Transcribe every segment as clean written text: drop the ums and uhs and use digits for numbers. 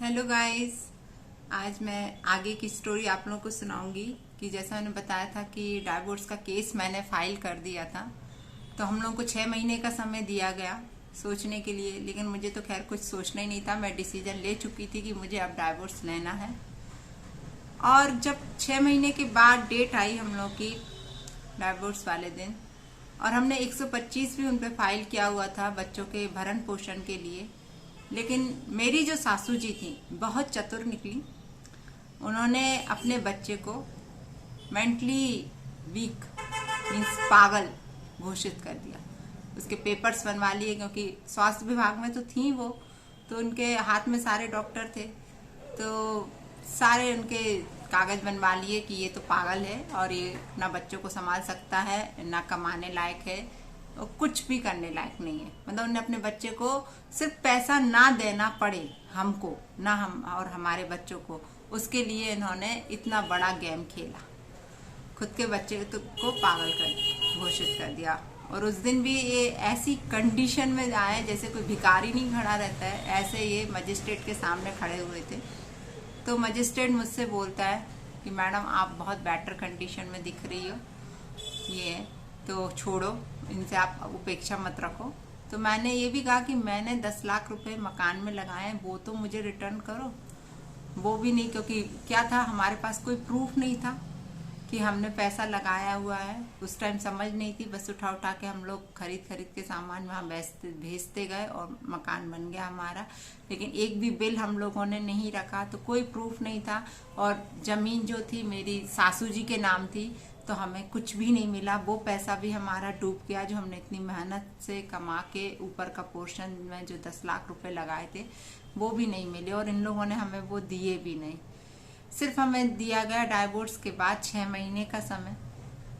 Hello guys. आज मैं आगे की स्टोरी आप लोगों को सुनाऊंगी कि जैसा मैंने बताया था कि डाइवोर्स का केस मैंने फाइल कर दिया था। तो हम लोगों को 6 महीने का समय दिया गया सोचने के लिए, लेकिन मुझे तो खैर कुछ सोचना ही नहीं था। मैं डिसीजन ले चुकी थी कि मुझे अब डाइवोर्स लेना है। और जब 6 महीने के बाद डेट आई हम लोग की डाइवोर्स वाले दिन, और हमने 125 भी उन पर फाइल किया हुआ था बच्चों के भरण पोषण के लिए। लेकिन मेरी जो सासू जी थी बहुत चतुर निकली। उन्होंने अपने बच्चे को मेंटली वीक मीन्स पागल घोषित कर दिया। उसके पेपर्स बनवा लिए, क्योंकि स्वास्थ्य विभाग में तो थी वो, तो उनके हाथ में सारे डॉक्टर थे। तो सारे उनके कागज बनवा लिए कि ये तो पागल है और ये ना बच्चों को संभाल सकता है, ना कमाने लायक है और कुछ भी करने लायक नहीं है। मतलब उन्हें अपने बच्चे को सिर्फ पैसा ना देना पड़े हमको, ना हम और हमारे बच्चों को, उसके लिए इन्होंने इतना बड़ा गेम खेला। खुद के बच्चे को पागल कर घोषित कर दिया। और उस दिन भी ये ऐसी कंडीशन में आए जैसे कोई भिखारी नहीं खड़ा रहता है, ऐसे ये मजिस्ट्रेट के सामने खड़े हुए थे। तो मजिस्ट्रेट मुझसे बोलता है कि मैडम आप बहुत बेटर कंडीशन में दिख रही हो, ये तो छोड़ो, इनसे आप उपेक्षा मत रखो। तो मैंने ये भी कहा कि मैंने 10 लाख रुपए मकान में लगाए हैं, वो तो मुझे रिटर्न करो। वो भी नहीं, क्योंकि क्या था, हमारे पास कोई प्रूफ नहीं था कि हमने पैसा लगाया हुआ है। उस टाइम समझ नहीं थी, बस उठा उठा के हम लोग खरीद खरीद के सामान वहाँ भेजते गए और मकान बन गया हमारा। लेकिन एक भी बिल हम लोगों ने नहीं रखा, तो कोई प्रूफ नहीं था। और जमीन जो थी मेरी सासू जी के नाम थी, तो हमें कुछ भी नहीं मिला। वो पैसा भी हमारा डूब गया जो हमने इतनी मेहनत से कमा के ऊपर का पोर्शन में जो 10 लाख रुपए लगाए थे वो भी नहीं मिले, और इन लोगों ने हमें वो दिए भी नहीं। सिर्फ हमें दिया गया डाइवोर्स के बाद 6 महीने का समय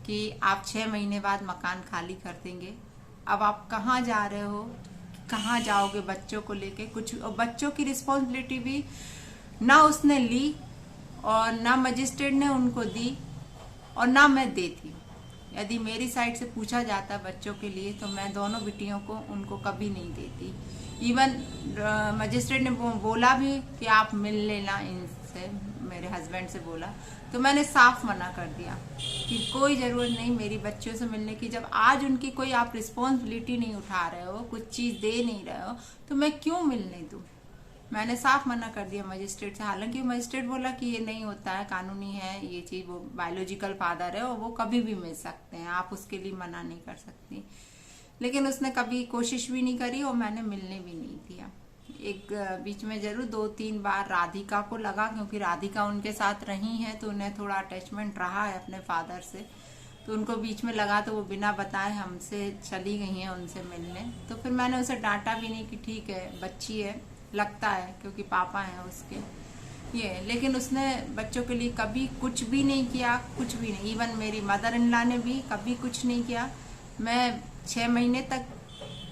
कि आप 6 महीने बाद मकान खाली कर देंगे। अब आप कहाँ जा रहे हो, कहाँ जाओगे बच्चों को लेके, कुछ। और बच्चों की रिस्पॉन्सिबिलिटी भी ना उसने ली और ना मजिस्ट्रेट ने उनको दी और ना मैं देती। यदि मेरी साइड से पूछा जाता बच्चों के लिए तो मैं दोनों बिटियों को उनको कभी नहीं देती। इवन मजिस्ट्रेट ने बोला भी कि आप मिल लेना इनसे, मेरे हस्बैंड से बोला, तो मैंने साफ मना कर दिया कि कोई ज़रूरत नहीं मेरी बच्चियों से मिलने की। जब आज उनकी कोई आप रिस्पॉन्सिबिलिटी नहीं उठा रहे हो, कुछ चीज़ दे नहीं रहे हो, तो मैं क्यों मिलने दूँ। मैंने साफ मना कर दिया मजिस्ट्रेट से। हालांकि मजिस्ट्रेट बोला कि ये नहीं होता है, कानूनी है ये चीज़, वो बायोलॉजिकल फादर है और वो कभी भी मिल सकते हैं, आप उसके लिए मना नहीं कर सकती। लेकिन उसने कभी कोशिश भी नहीं करी और मैंने मिलने भी नहीं दिया। एक बीच में जरूर 2-3 बार राधिका को लगा, क्योंकि राधिका उनके साथ रही है तो उन्हें थोड़ा अटैचमेंट रहा है अपने फादर से, तो उनको बीच में लगा तो वो बिना बताए हमसे चली गई हैं उनसे मिलने। तो फिर मैंने उसे डांटा भी नहीं कि ठीक है बच्ची है, लगता है क्योंकि पापा हैं उसके ये। लेकिन उसने बच्चों के लिए कभी कुछ भी नहीं किया, कुछ भी नहीं। इवन मेरी मदर इन लॉ ने भी कभी कुछ नहीं किया। मैं 6 महीने तक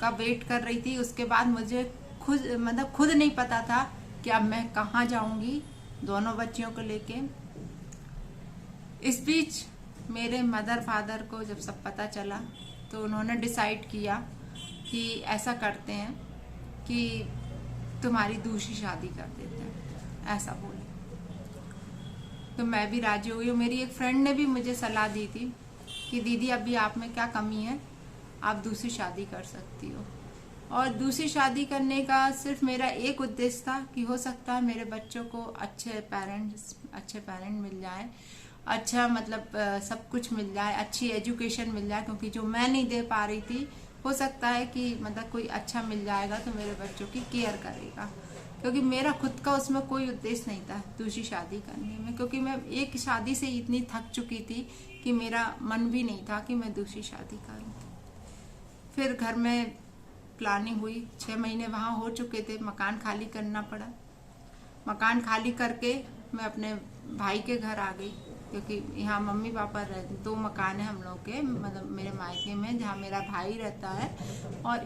का वेट कर रही थी, उसके बाद मुझे खुद नहीं पता था कि अब मैं कहाँ जाऊंगी दोनों बच्चियों को लेके। इस बीच मेरे मदर फादर को जब सब पता चला तो उन्होंने डिसाइड किया कि ऐसा करते हैं कि तुम्हारी दूसरी शादी कर देते हैं, ऐसा बोले। तो मैं भी राजी हुई। मेरी एक फ्रेंड ने भी मुझे सलाह दी थी कि दीदी अभी आप में क्या कमी है, आप दूसरी शादी कर सकती हो। और दूसरी शादी करने का सिर्फ मेरा एक उद्देश्य था कि हो सकता है मेरे बच्चों को अच्छे पेरेंट मिल जाए, अच्छा मतलब सब कुछ मिल जाए, अच्छी एजुकेशन मिल जाए, क्योंकि जो मैं नहीं दे पा रही थी हो सकता है कि मतलब कोई अच्छा मिल जाएगा तो मेरे बच्चों की केयर करेगा। क्योंकि मेरा खुद का उसमें कोई उद्देश्य नहीं था दूसरी शादी करने में, क्योंकि मैं एक शादी से इतनी थक चुकी थी कि मेरा मन भी नहीं था कि मैं दूसरी शादी करूं। फिर घर में प्लानिंग हुई, 6 महीने वहाँ हो चुके थे, मकान खाली करना पड़ा। मकान खाली करके मैं अपने भाई के घर आ गई, क्योंकि यहाँ मम्मी पापा रहते, 2 मकान है हम लोग के, मतलब मेरे मायके में जहाँ मेरा भाई रहता है और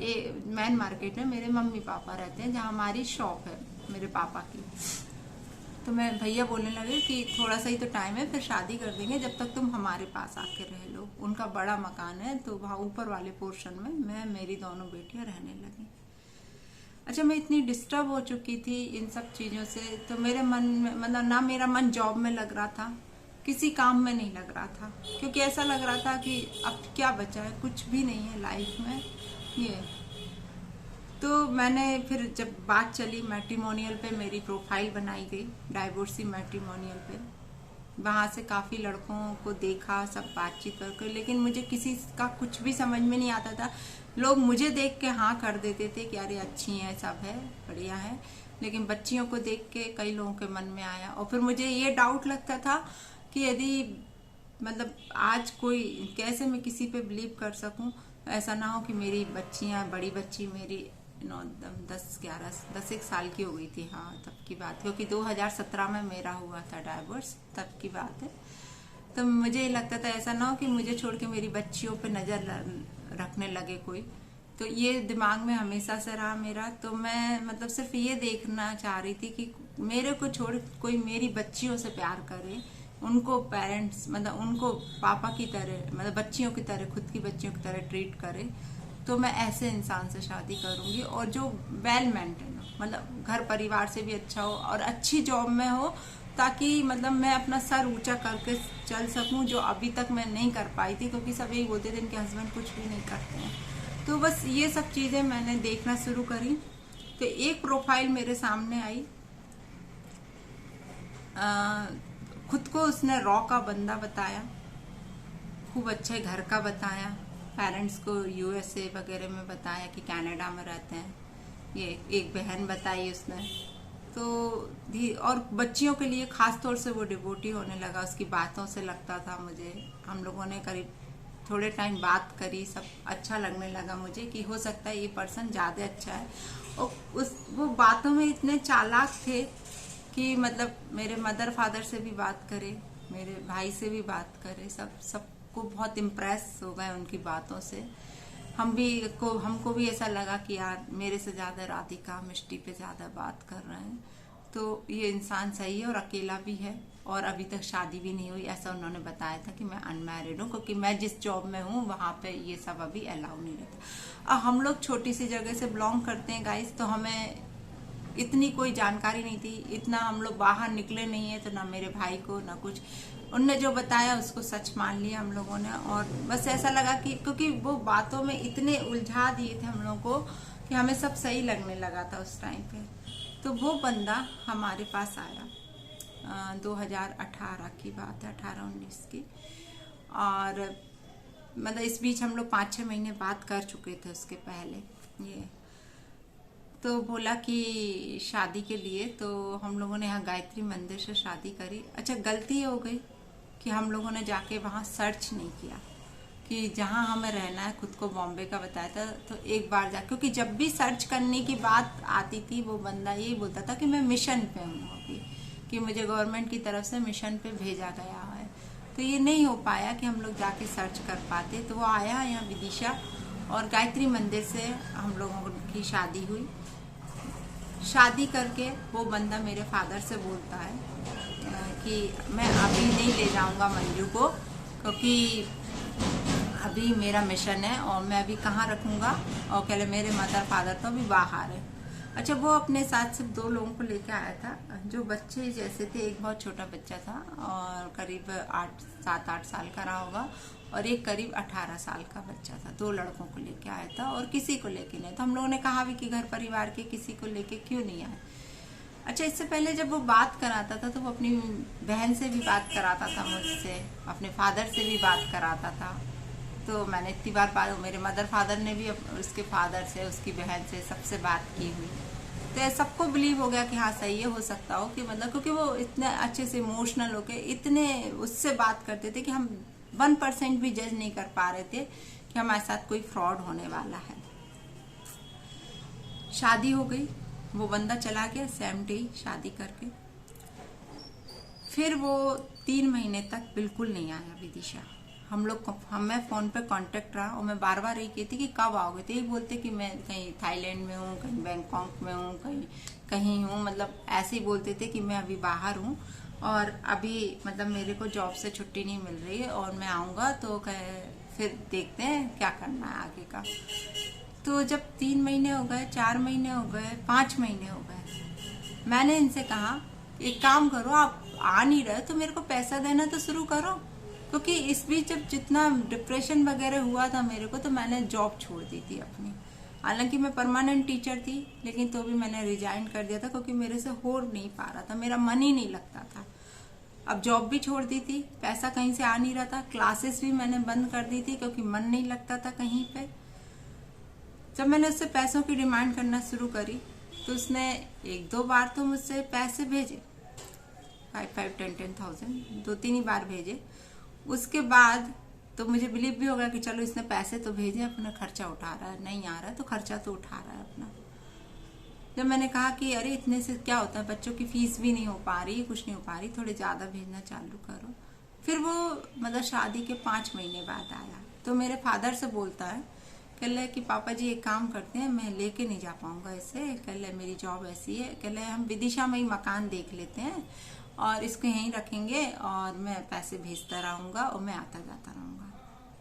मेन मार्केट में मेरे मम्मी पापा रहते हैं जहाँ हमारी शॉप है मेरे पापा की। तो मैं भैया बोलने लगे कि थोड़ा सा ही तो टाइम है, फिर शादी कर देंगे, जब तक तुम हमारे पास आके रह लो। उनका बड़ा मकान है तो वहाँ ऊपर वाले पोर्शन में मैं मेरी दोनों बेटियां रहने लगी। अच्छा, मैं इतनी डिस्टर्ब हो चुकी थी इन सब चीज़ों से, तो मेरे मन में मतलब ना मेरा मन जॉब में लग रहा था, किसी काम में नहीं लग रहा था, क्योंकि ऐसा लग रहा था कि अब क्या बचा है, कुछ भी नहीं है लाइफ में ये। तो मैंने फिर जब बात चली मैट्रिमोनियल पे, मेरी प्रोफाइल बनाई गई डाइवोर्सी मैट्रिमोनियल पे, वहाँ से काफ़ी लड़कों को देखा, सब बातचीत करके, लेकिन मुझे किसी का कुछ भी समझ में नहीं आता था। लोग मुझे देख के हाँ कर देते थे कि अरे अच्छी हैं, सब है, बढ़िया है, लेकिन बच्चियों को देख के कई लोगों के मन में आया। और फिर मुझे ये डाउट लगता था कि यदि मतलब आज कोई कैसे मैं किसी पे बिलीव कर सकूं, ऐसा ना हो कि मेरी बच्चियां, बड़ी बच्ची मेरी 10 एक साल की हो गई थी, हाँ तब की बात, क्योंकि 2017 में मेरा हुआ था डाइवोर्स, तब की बात है। तो मुझे ये लगता था ऐसा ना हो कि मुझे छोड़ के मेरी बच्चियों पे नजर रखने लगे कोई। तो ये दिमाग में हमेशा से रहा मेरा। तो मैं मतलब सिर्फ ये देखना चाह रही थी कि मेरे को छोड़ कोई मेरी बच्चियों से प्यार करे, उनको पेरेंट्स मतलब उनको पापा की तरह, मतलब बच्चियों की तरह, खुद की बच्चियों की तरह ट्रीट करे। तो मैं ऐसे इंसान से शादी करूंगी, और जो वेल मेंटेन हो, मतलब घर परिवार से भी अच्छा हो और अच्छी जॉब में हो, ताकि मतलब मैं अपना सर ऊंचा करके चल सकूं, जो अभी तक मैं नहीं कर पाई थी, क्योंकि सब यही बोलते थे इनके हस्बैंड कुछ भी नहीं करते हैं। तो बस ये सब चीजें मैंने देखना शुरू करी। तो एक प्रोफाइल मेरे सामने आई, खुद को उसने रॉ का बंदा बताया, खूब अच्छे घर का बताया, पेरेंट्स को यूएसए वगैरह में बताया कि कनाडा में रहते हैं, ये एक बहन बताई उसने। तो और बच्चियों के लिए खास तौर से वो डिवोटी होने लगा, उसकी बातों से लगता था मुझे। हम लोगों ने करीब थोड़े टाइम बात करी, सब अच्छा लगने लगा मुझे कि हो सकता है ये पर्सन ज़्यादा अच्छा है। और वो बातों में इतने चालाक थे कि मतलब मेरे मदर फादर से भी बात करे, मेरे भाई से भी बात करे, सबको बहुत इम्प्रेस हो गए उनकी बातों से। हमको भी ऐसा लगा कि यार मेरे से ज्यादा राधिका मिष्टी पे ज्यादा बात कर रहे हैं, तो ये इंसान सही है और अकेला भी है, और अभी तक शादी भी नहीं हुई, ऐसा उन्होंने बताया था कि मैं अनमैरिड हूँ, क्योंकि मैं जिस जॉब में हूँ वहां पे ये सब अभी अलाउ नहीं रहता। अब हम लोग छोटी सी जगह से बिलोंग करते हैं गाइस, तो हमें इतनी कोई जानकारी नहीं थी, इतना हम लोग बाहर निकले नहीं है, तो ना मेरे भाई को ना कुछ, उनने जो बताया उसको सच मान लिया हम लोगों ने। और बस ऐसा लगा कि क्योंकि वो बातों में इतने उलझा दिए थे हम लोगों को कि हमें सब सही लगने लगा था उस टाइम पे। तो वो बंदा हमारे पास आया, 2018 की बात है, 18-19 की। और मतलब इस बीच हम लोग 5-6 महीने बात कर चुके थे उसके पहले ये। तो बोला कि शादी के लिए, तो हम लोगों ने यहाँ गायत्री मंदिर से शादी करी। अच्छा, गलती हो गई कि हम लोगों ने जाके वहाँ सर्च नहीं किया कि जहाँ हमें रहना है, खुद को बॉम्बे का बताया था, तो एक बार जा, क्योंकि जब भी सर्च करने की बात आती थी वो बंदा यही बोलता था कि मैं मिशन पे हूँ अभी, कि मुझे गवर्नमेंट की तरफ से मिशन पे भेजा गया है। तो ये नहीं हो पाया कि हम लोग जाके सर्च कर पाते। तो वो आया यहाँ विदिशा, और गायत्री मंदिर से हम लोगों की शादी हुई। शादी करके वो बंदा मेरे फादर से बोलता है कि मैं अभी नहीं ले जाऊंगा मंजू को, क्योंकि अभी मेरा मिशन है और मैं अभी कहाँ रखूंगा, और कह ले मेरे मदर फादर तो अभी बाहर है। अच्छा, वो अपने साथ सिर्फ 2 लोगों को लेके आया था, जो बच्चे जैसे थे। एक बहुत छोटा बच्चा था और करीब 7-8 साल का रहा होगा, और एक करीब 18 साल का बच्चा था। 2 लड़कों को लेके आया था और किसी को लेके नहीं। तो हम लोगों ने कहा भी कि घर परिवार के किसी को लेके क्यों नहीं आए। अच्छा, इससे पहले जब वो बात कराता था तो वो अपनी बहन से भी बात कराता था मुझसे, अपने फादर से भी बात कराता था। तो मैंने इतनी बार मेरे मदर फादर ने भी उसके फादर से, उसकी बहन से, सबसे बात की हुई। तो सबको बिलीव हो गया कि हाँ सही है, हो सकता हो कि मतलब, क्योंकि वो इतने अच्छे से इमोशनल होके इतने उससे बात करते थे कि हम 1% भी जज नहीं कर पा रहे थे कि हमारे साथ कोई फ्रॉड होने वाला है। शादी हो गई, वो बंदा चला गया सेम डे शादी करके। फिर वो 3 महीने तक बिल्कुल नहीं आया विदिशा। मैं फोन पे कांटेक्ट रहा, और मैं बार बार यही कहती कि कब आओगे, तो ये बोलते कि मैं कहीं थाईलैंड में हूँ, कहीं बैंकॉक में हूँ, कहीं कहीं हूँ, मतलब ऐसे ही बोलते थे कि मैं अभी बाहर हूँ और अभी मतलब मेरे को जॉब से छुट्टी नहीं मिल रही है और मैं आऊँगा तो फिर देखते हैं क्या करना है आगे का। तो जब 3 महीने हो गए, 4 महीने हो गए, 5 महीने हो गए, मैंने इनसे कहा एक काम करो, आप आ नहीं रहे तो मेरे को पैसा देना तो शुरू करो। क्योंकि इस बीच जब जितना डिप्रेशन वगैरह हुआ था मेरे को, तो मैंने जॉब छोड़ दी थी अपनी। हालांकि मैं परमानेंट टीचर थी, लेकिन तो भी मैंने रिजाइन कर दिया था क्योंकि मेरे से हो नहीं पा रहा था, मेरा मन ही नहीं लगता था। अब जॉब भी छोड़ दी थी, पैसा कहीं से आ नहीं रहा था, क्लासेस भी मैंने बंद कर दी थी क्योंकि मन नहीं लगता था कहीं पे। जब मैंने उससे पैसों की डिमांड करना शुरू करी तो उसने 1-2 बार तो मुझसे पैसे भेजे, 5-5, 10,000, 2-3 ही बार भेजे। उसके बाद तो मुझे बिलीव भी होगा कि चलो इसने पैसे तो भेजे, अपना खर्चा उठा रहा है, नहीं आ रहा है तो खर्चा तो उठा रहा है अपना। जब मैंने कहा कि अरे इतने से क्या होता है, बच्चों की फीस भी नहीं हो पा रही, कुछ नहीं हो पा रही, थोड़े ज्यादा भेजना चालू करो। फिर वो मतलब शादी के 5 महीने बाद आया तो मेरे फादर से बोलता है, कह ले कि पापा जी एक काम करते हैं, मैं लेके नहीं जा पाऊंगा इसे, कह ले मेरी जॉब ऐसी है, कह ले हम विदिशा में ही मकान देख लेते हैं और इसको यहीं रखेंगे और मैं पैसे भेजता रहूंगा और मैं आता जाता रहूंगा।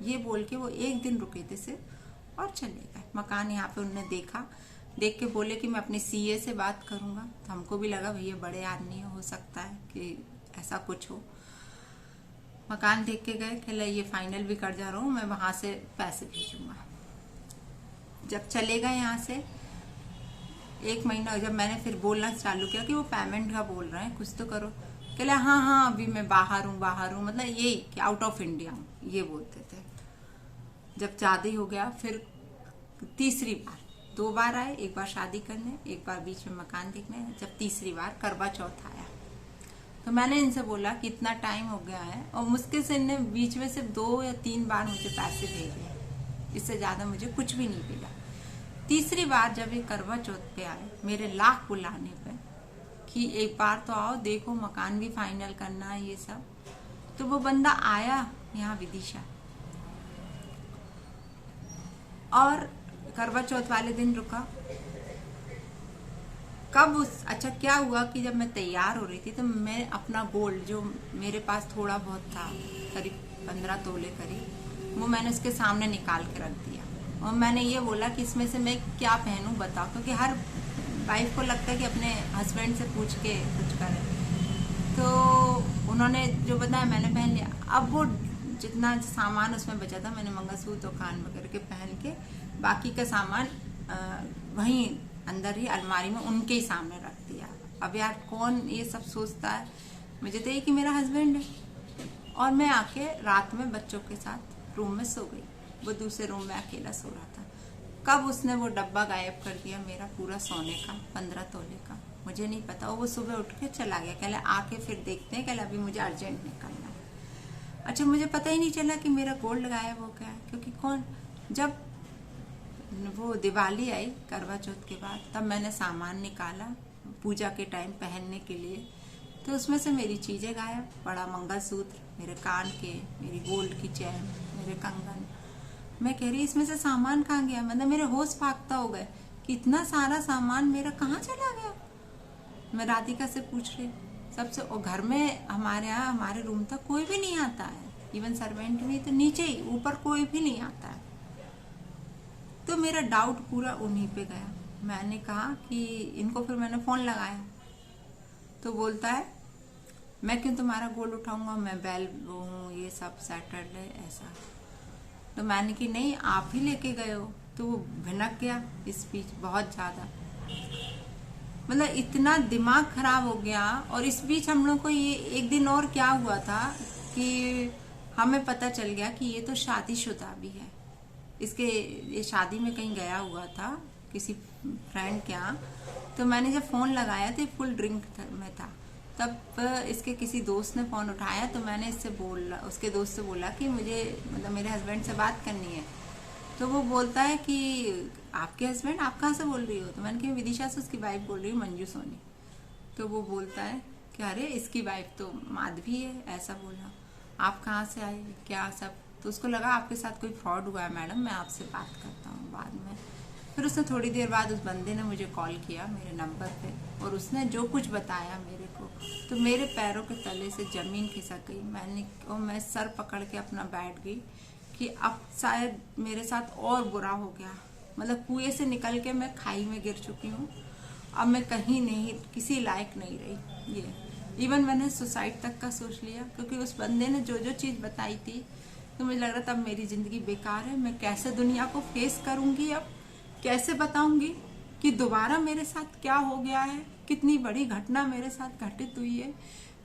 ये बोल के वो एक दिन रुके थे सिर्फ और चले गए। मकान यहाँ पे उन्होंने देखा, देख के बोले कि मैं अपने सीए से बात करूंगा। तो हमको भी लगा भैया बड़े आदमी हो सकता है कि ऐसा कुछ हो। मकान देख के गए, कहला ये फाइनल भी कर जा रहा हूँ, मैं वहां से पैसे भेजूंगा। जब चले गए यहाँ से 1 महीना, जब मैंने फिर बोलना चालू किया कि वो पेमेंट का बोल रहे हैं, कुछ तो करो, कहला हाँ हाँ अभी मैं बाहर हूँ, मतलब यही कि आउट ऑफ इंडिया हूँ, ये बोलते थे। जब शादी हो गया फिर तीसरी बार, 2 बार आए, एक बार शादी करने, एक बार बीच में मकान देखने। जब तीसरी बार करवा चौथ आया तो मैंने इनसे बोला कि इतना टाइम हो गया है और मुश्किल से इनने बीच में सिर्फ 2 या 3 बार मुझे पैसे भेजे, इससे ज्यादा मुझे कुछ भी नहीं मिला। तीसरी बार जब ये करवा चौथ पे आए मेरे लाख बुलाने पे कि एक बार तो आओ, देखो मकान भी फाइनल करना है ये सब, तो वो बंदा आया यहाँ विदिशा और करवा चौथ वाले दिन रुका। कब अच्छा क्या हुआ कि जब मैं तैयार हो रही थी तो मैं अपना गोल्ड जो मेरे पास थोड़ा बहुत था, करीब 15 तोले करीब, वो मैंने उसके सामने निकाल के रख दिया और मैंने ये बोला कि इसमें से मैं क्या पहनूं बताओ, क्योंकि हर वाइफ को लगता है कि अपने हस्बैंड से पूछ के कुछ करे। तो उन्होंने जो बताया मैंने पहन लिया। अब वो जितना सामान उसमें बचा था मैंने मंगलसूत्र और कान वगैरह के पहन के बाकी का सामान वहीं अंदर ही अलमारी में उनके ही सामने रख दिया। अब यार कौन ये सब सोचता है, मुझे तो ये कि मेरा हस्बैंड है। और मैं आके रात में बच्चों के साथ रूम में सो गई, वो दूसरे रूम में अकेला सो रहा था। कब उसने वो डब्बा गायब कर दिया मेरा पूरा सोने का 15 तोले का, मुझे नहीं पता। वो सुबह उठ के चला गया, कहला आके फिर देखते हैं, कहला अभी मुझे अर्जेंट निकलना है। अच्छा मुझे पता ही नहीं चला कि मेरा गोल्ड गायब हो गया है, क्योंकि कौन, जब वो दिवाली आई करवा चौथ के बाद तब मैंने सामान निकाला पूजा के टाइम पहनने के लिए, तो उसमें से मेरी चीजें गायब। बड़ा मंगलसूत्र, मेरे कान के, मेरी गोल्ड की चैन, मेरे कंगन। मैं कह रही इसमें से सामान कहाँ गया, मतलब मेरे होश फाख्ता हो गए कि इतना सारा सामान मेरा कहाँ चला गया। मैं राधिका से पूछ रही सबसे, और घर में हमारे यहाँ हमारे रूम तक कोई भी नहीं आता है, इवन सर्वेंट भी, तो नीचे ही, ऊपर कोई भी नहीं आता है। तो मेरा डाउट पूरा उन्हीं पे गया। मैंने कहा कि इनको, फिर मैंने फोन लगाया तो बोलता है मैं क्यों तुम्हारा गोल्ड उठाऊंगा, मैं बैल हूँ, ये सब सैटरडे ऐसा। तो मैंने कि नहीं आप ही लेके गए हो। तो वो भनक गया इस बीच बहुत ज्यादा, मतलब इतना दिमाग खराब हो गया। और इस बीच हम लोग को ये एक दिन और क्या हुआ था कि हमें पता चल गया कि ये तो शादीशुदा भी है। इसके ये शादी में कहीं गया हुआ था किसी फ्रेंड के यहाँ। तो मैंने जब फोन लगाया तो फुल ड्रिंक में था, तब इसके किसी दोस्त ने फोन उठाया तो मैंने इससे बोला, उसके दोस्त से बोला कि मुझे मतलब मेरे हस्बैंड से बात करनी है। तो वो बोलता है कि आपके हस्बैंड, आप कहाँ से बोल रही हो। तो मैंने कहा विदिशा से उसकी वाइफ बोल रही हूँ, मंजू सोनी। तो वो बोलता है कि अरे इसकी वाइफ तो माधवी है, ऐसा बोला। आप कहाँ से आए, क्या सब। तो उसको लगा आपके साथ कोई फ्रॉड हुआ है मैडम, मैं आपसे बात करता हूँ बाद में। फिर उसने थोड़ी देर बाद उस बंदे ने मुझे कॉल किया मेरे नंबर पे, और उसने जो कुछ बताया मेरे को, तो मेरे पैरों के तले से जमीन खिसक गई। मैं सर पकड़ के अपना बैठ गई कि अब शायद मेरे साथ और बुरा हो गया। मतलब कुएं से निकल के मैं खाई में गिर चुकी हूँ। अब मैं कहीं नहीं, किसी लायक नहीं रही। ये इवन मैंने सुसाइड तक का सोच लिया, क्योंकि उस बंदे ने जो जो चीज़ बताई थी तो मुझे लग रहा था अब मेरी ज़िंदगी बेकार है। मैं कैसे दुनिया को फेस करूँगी, अब कैसे बताऊँगी कि दोबारा मेरे साथ क्या हो गया है, कितनी बड़ी घटना मेरे साथ घटित हुई है,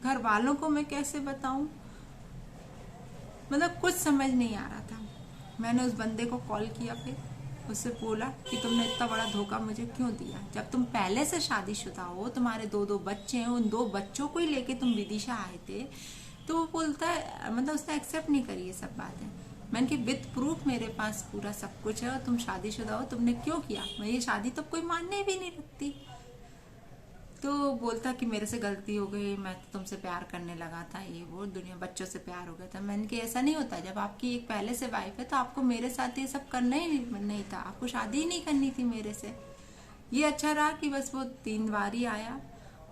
घर वालों को मैं कैसे बताऊं। मतलब कुछ समझ नहीं आ रहा था। मैंने उस बंदे को कॉल किया, फिर उससे बोला कि तुमने इतना बड़ा धोखा मुझे क्यों दिया, जब तुम पहले से शादीशुदा हो, तुम्हारे दो बच्चे हैं, उन 2 बच्चों को ही लेके तुम विदिशा आए थे। तो वो बोलता है, मतलब उसने एक्सेप्ट नहीं करी ये सब बातें। मैंने कि विद प्रूफ मेरे पास पूरा सब कुछ है, और तुम शादीशुदा हो, तुमने क्यों किया, मैं ये शादी तो कोई मानने भी नहीं रखती। तो बोलता कि मेरे से गलती हो गई, मैं तो तुमसे प्यार करने लगा था, ये वो दुनिया बच्चों से प्यार हो गया था। मैंने कि ऐसा नहीं होता, जब आपकी एक पहले से वाइफ है तो आपको मेरे साथ ये सब करना ही नहीं था, आपको शादी ही नहीं करनी थी मेरे से। ये अच्छा रहा कि बस वो 3 बार ही आया,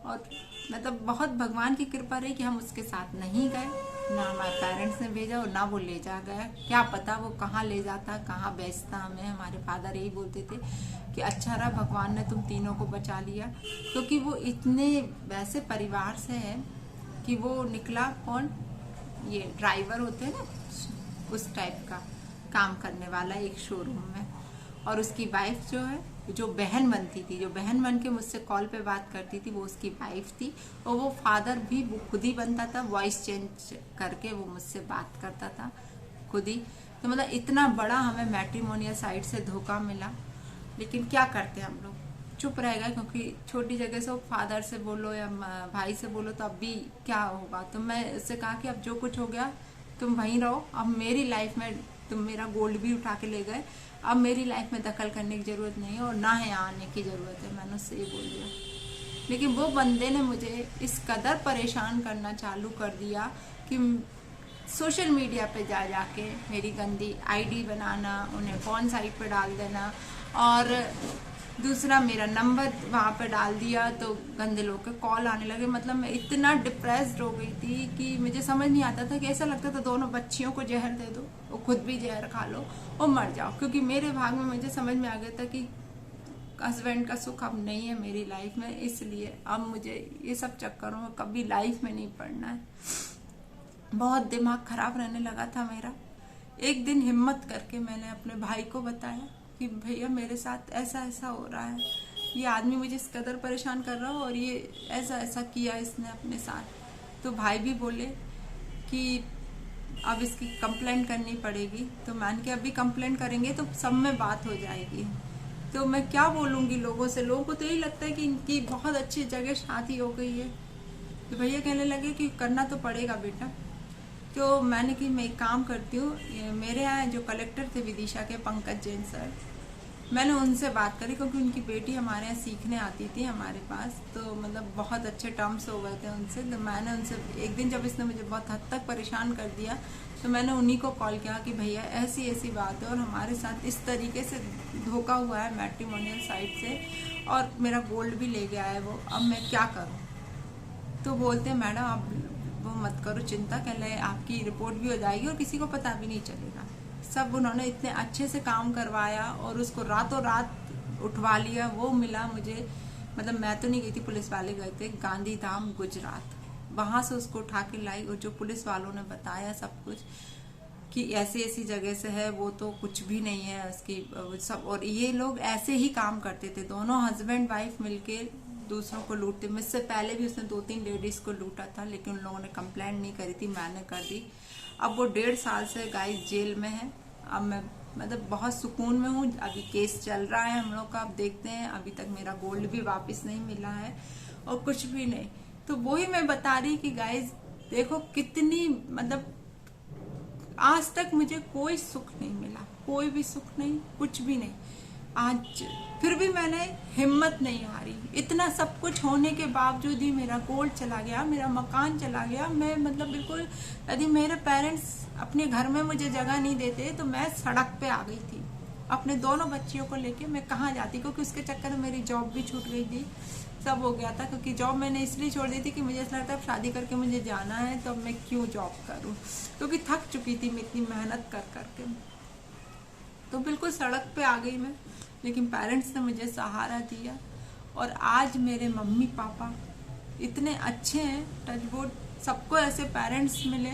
और मतलब बहुत भगवान की कृपा रही कि हम उसके साथ नहीं गए, ना हमारे पेरेंट्स ने भेजा और ना वो ले जा गया। क्या पता वो कहाँ ले जाता, कहाँ बेचता हमें। हमारे फादर यही बोलते थे कि अच्छा रहा भगवान ने तुम तीनों को बचा लिया, क्योंकि वो इतने वैसे परिवार से है कि वो निकला कौन, ये ड्राइवर होते हैं ना, उस टाइप का काम करने वाला एक शोरूम में। और उसकी वाइफ जो है, जो बहन बनती थी, जो बहन बन के मुझसे कॉल पे बात करती थी, वो उसकी वाइफ थी। और वो फादर भी वो खुद ही बनता था, वॉइस चेंज करके वो मुझसे बात करता था खुद ही। तो मतलब इतना बड़ा हमें मैट्रिमोनियल साइड से धोखा मिला। लेकिन क्या करते हम लोग, चुप रहेगा, क्योंकि छोटी जगह से फादर से बोलो या भाई से बोलो तो अब भी क्या होगा। तो मैं उससे कहा कि अब जो कुछ हो गया तुम वहीं रहो, अब मेरी लाइफ में तुम मेरा गोल्ड भी उठा के ले गए, अब मेरी लाइफ में दखल करने की ज़रूरत नहीं है, और ना है आने की ज़रूरत है। मैंने उससे ये बोल दिया। लेकिन वो बंदे ने मुझे इस कदर परेशान करना चालू कर दिया कि सोशल मीडिया पे जा जाके मेरी गंदी आईडी बनाना, उन्हें फोन साइट पे डाल देना, और दूसरा मेरा नंबर वहाँ पे डाल दिया तो गंदे लोग के कॉल आने लगे। मतलब मैं इतना डिप्रेस्ड हो गई थी कि मुझे समझ नहीं आता था कि ऐसा लगता था दोनों बच्चियों को जहर दे दो और खुद भी जहर खा लो और मर जाओ, क्योंकि मेरे भाग में मुझे समझ में आ गया था कि हस्बैंड का सुख अब नहीं है मेरी लाइफ में, इसलिए अब मुझे ये सब चक्करों में कभी लाइफ में नहीं पड़ना है। बहुत दिमाग खराब रहने लगा था मेरा। एक दिन हिम्मत करके मैंने अपने भाई को बताया कि भैया मेरे साथ ऐसा ऐसा हो रहा है, ये आदमी मुझे इस कदर परेशान कर रहा हो और ये ऐसा ऐसा किया इसने अपने साथ। तो भाई भी बोले कि अब इसकी कंप्लेंट करनी पड़ेगी। तो मान के अभी कंप्लेंट करेंगे तो सब में बात हो जाएगी। तो मैं क्या बोलूँगी लोगों से, लोगों को तो यही लगता है कि इनकी बहुत अच्छी जगह शादी हो गई है। तो भैया कहने लगे कि करना तो पड़ेगा बेटा। तो मैंने कि मैं एक काम करती हूँ, मेरे यहाँ जो कलेक्टर थे विदिशा के, पंकज जैन सर, मैंने उनसे बात करी क्योंकि उनकी बेटी हमारे यहाँ सीखने आती थी हमारे पास। तो मतलब बहुत अच्छे टर्म्स हो गए थे उनसे। तो मैंने उनसे एक दिन, जब इसने मुझे बहुत हद तक परेशान कर दिया, तो मैंने उन्हीं को कॉल किया कि भैया ऐसी ऐसी बात है और हमारे साथ इस तरीके से धोखा हुआ है मैट्रिमोनियल साइट से, और मेरा गोल्ड भी ले गया है वो, अब मैं क्या करूँ। तो बोलते मैडम आप वो मत करो चिंता, कह रहे आपकी रिपोर्ट भी हो जाएगी और किसी को पता भी नहीं चलेगा। सब उन्होंने इतने अच्छे से काम करवाया और उसको रातों रात उठवा लिया। वो मिला मुझे, मतलब मैं तो नहीं गई थी, पुलिस वाले गए थे गांधीधाम गुजरात, वहां से उसको उठा के लाई। और जो पुलिस वालों ने बताया सब कुछ कि ऐसी ऐसी जगह से है, वो तो कुछ भी नहीं है उसकी सब। और ये लोग ऐसे ही काम करते थे, दोनों हस्बैंड वाइफ मिलके दूसरों को लूटते। मुझसे पहले भी उसने 2-3 लेडीज को लूटा था, लेकिन उन लोगों ने कंप्लेंट नहीं करी थी, मैंने कर दी। अब वो 1.5 साल से गाइस जेल में है। अब मैं मतलब बहुत सुकून में हूँ। अभी केस चल रहा है हम लोग का, अब देखते हैं। अभी तक मेरा गोल्ड भी वापस नहीं मिला है और कुछ भी नहीं। तो वही मैं बता रही कि गाइस देखो कितनी, मतलब आज तक मुझे कोई सुख नहीं मिला, कोई भी सुख नहीं, कुछ भी नहीं। आज फिर भी मैंने हिम्मत नहीं हारी। इतना सब कुछ होने के बावजूद भी मेरा गोल्ड चला गया, मेरा मकान चला गया। मैं मतलब बिल्कुल, यदि मेरे पेरेंट्स अपने घर में मुझे जगह नहीं देते तो मैं सड़क पे आ गई थी। अपने दोनों बच्चियों को लेके मैं कहाँ जाती, क्योंकि उसके चक्कर में मेरी जॉब भी छूट गई थी, सब हो गया था। क्योंकि जॉब मैंने इसलिए छोड़ दी थी कि मुझे ऐसा लगता है शादी करके मुझे जाना है, तो अब मैं क्यों जॉब करूँ, क्योंकि थक चुकी थी मैं इतनी मेहनत कर करके। तो बिल्कुल सड़क पे आ गई मैं, लेकिन पेरेंट्स ने मुझे सहारा दिया। और आज मेरे मम्मी पापा इतने अच्छे हैं, टचवुड, सबको ऐसे पेरेंट्स मिले,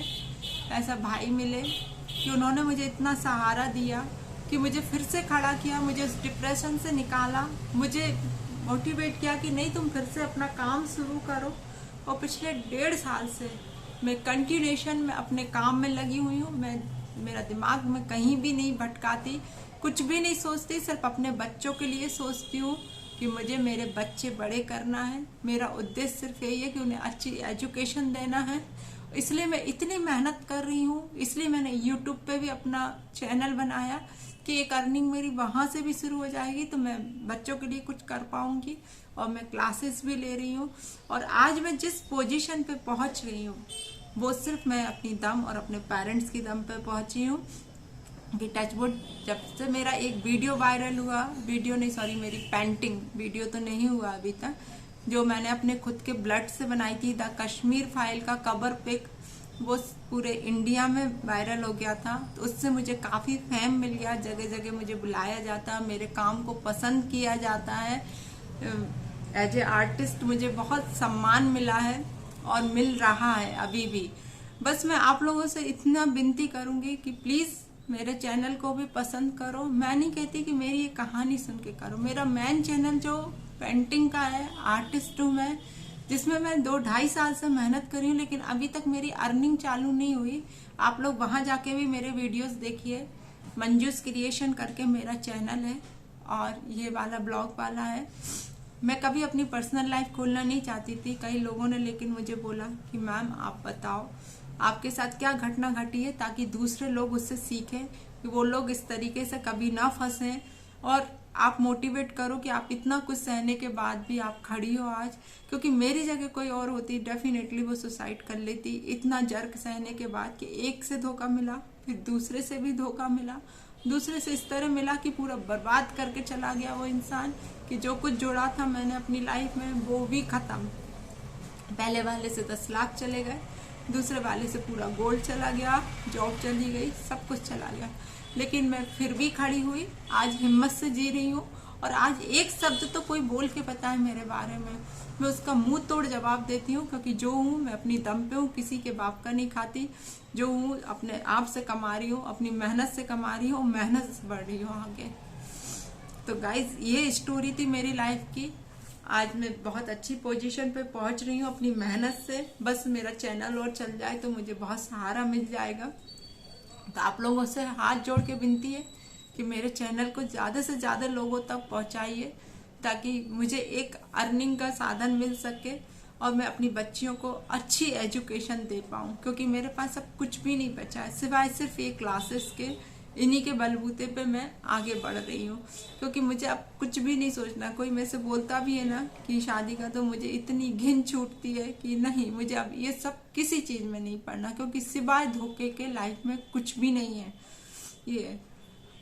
ऐसा भाई मिले कि उन्होंने मुझे इतना सहारा दिया कि मुझे फिर से खड़ा किया, मुझे उस डिप्रेशन से निकाला, मुझे मोटिवेट किया कि नहीं तुम फिर से अपना काम शुरू करो। और पिछले 1.5 साल से मैं कंटिन्यूएशन में अपने काम में लगी हुई हूँ। मेरा दिमाग में कहीं भी नहीं भटकाती, कुछ भी नहीं सोचती, सिर्फ अपने बच्चों के लिए सोचती हूँ कि मुझे मेरे बच्चे बड़े करना है। मेरा उद्देश्य सिर्फ यही है कि उन्हें अच्छी एजुकेशन देना है। इसलिए मैं इतनी मेहनत कर रही हूँ, इसलिए मैंने यूट्यूब पे भी अपना चैनल बनाया कि एक अर्निंग मेरी वहाँ से भी शुरू हो जाएगी, तो मैं बच्चों के लिए कुछ कर पाऊंगी। और मैं क्लासेस भी ले रही हूँ। और आज मैं जिस पोजीशन पे पहुँच गई हूँ वो सिर्फ मैं अपनी दम और अपने पेरेंट्स की दम पे पहुँची हूँ। कि टचवुड, जब से मेरा एक वीडियो वायरल हुआ, वीडियो नहीं सॉरी मेरी पेंटिंग, वीडियो तो नहीं हुआ अभी तक, जो मैंने अपने खुद के ब्लड से बनाई थी, द कश्मीर फाइल का कवर पिक, वो पूरे इंडिया में वायरल हो गया था। तो उससे मुझे काफ़ी फेम मिल गया, जगह जगह मुझे बुलाया जाता, मेरे काम को पसंद किया जाता है। एज ए आर्टिस्ट मुझे बहुत सम्मान मिला है और मिल रहा है अभी भी। बस मैं आप लोगों से इतना विनती करूंगी कि प्लीज़ मेरे चैनल को भी पसंद करो। मैं नहीं कहती कि मेरी ये कहानी सुन के करो। मेरा मेन चैनल जो पेंटिंग का है, आर्टिस्ट हूँ मैं, जिसमें मैं 2-2.5 साल से मेहनत करी हूँ, लेकिन अभी तक मेरी अर्निंग चालू नहीं हुई। आप लोग वहां जाके भी मेरे वीडियोस देखिए। मंजूस क्रिएशन करके मेरा चैनल है और ये वाला ब्लॉग वाला है। मैं कभी अपनी पर्सनल लाइफ खोलना नहीं चाहती थी, कई लोगों ने लेकिन मुझे बोला कि मैम आप बताओ आपके साथ क्या घटना घटी है, ताकि दूसरे लोग उससे सीखें कि वो लोग इस तरीके से कभी ना फंसें। और आप मोटिवेट करो कि आप इतना कुछ सहने के बाद भी आप खड़ी हो आज। क्योंकि मेरी जगह कोई और होती डेफिनेटली वो सुसाइड कर लेती। इतना जर्क सहने के बाद कि एक से धोखा मिला, फिर दूसरे से भी धोखा मिला, दूसरे से इस तरह मिला कि पूरा बर्बाद करके चला गया वो इंसान, कि जो कुछ जोड़ा था मैंने अपनी लाइफ में वो भी खत्म। पहले वाले से 10 लाख चले गए, दूसरे वाले से पूरा गोल्ड चला गया, जॉब चली गई, सब कुछ चला गया। लेकिन मैं फिर भी खड़ी हुई, आज हिम्मत से जी रही हूँ। और आज एक शब्द तो कोई बोल के बताए मेरे बारे में, मैं उसका मुंह तोड़ जवाब देती हूँ। क्योंकि जो हूँ मैं अपनी दम पे हूँ, किसी के बाप का नहीं खाती। जो हूँ अपने आप से कमा रही हूँ, अपनी मेहनत से कमा रही हूँ, मेहनत से बढ़ रही हूँ आगे। तो गाइज ये स्टोरी थी मेरी लाइफ की। आज मैं बहुत अच्छी पोजीशन पे पहुंच रही हूँ अपनी मेहनत से। बस मेरा चैनल और चल जाए तो मुझे बहुत सहारा मिल जाएगा। तो आप लोगों से हाथ जोड़ के विनती है कि मेरे चैनल को ज़्यादा से ज़्यादा लोगों तक पहुंचाइए, ताकि मुझे एक अर्निंग का साधन मिल सके और मैं अपनी बच्चियों को अच्छी एजुकेशन दे पाऊँ। क्योंकि मेरे पास अब कुछ भी नहीं बचा है सिवाय सिर्फ ये क्लासेस के। इन्हीं के बलबूते पे मैं आगे बढ़ रही हूँ। क्योंकि मुझे अब कुछ भी नहीं सोचना। कोई मेरे से बोलता भी है ना कि शादी का, तो मुझे इतनी घिन छूटती है कि नहीं, मुझे अब ये सब किसी चीज़ में नहीं पड़ना। क्योंकि सिवाय धोखे के लाइफ में कुछ भी नहीं है। ये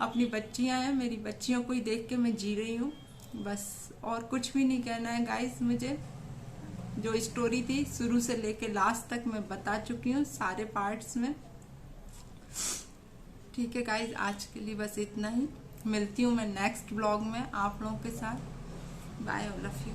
अपनी बच्चियां हैं, मेरी बच्चियों को ही देख के मैं जी रही हूँ बस, और कुछ भी नहीं कहना है गाइस। मुझे जो स्टोरी थी शुरू से लेके लास्ट तक मैं बता चुकी हूँ सारे पार्ट्स में। ठीक है गाइज, आज के लिए बस इतना ही। मिलती हूँ मैं नेक्स्ट ब्लॉग में आप लोगों के साथ। Bye, love you.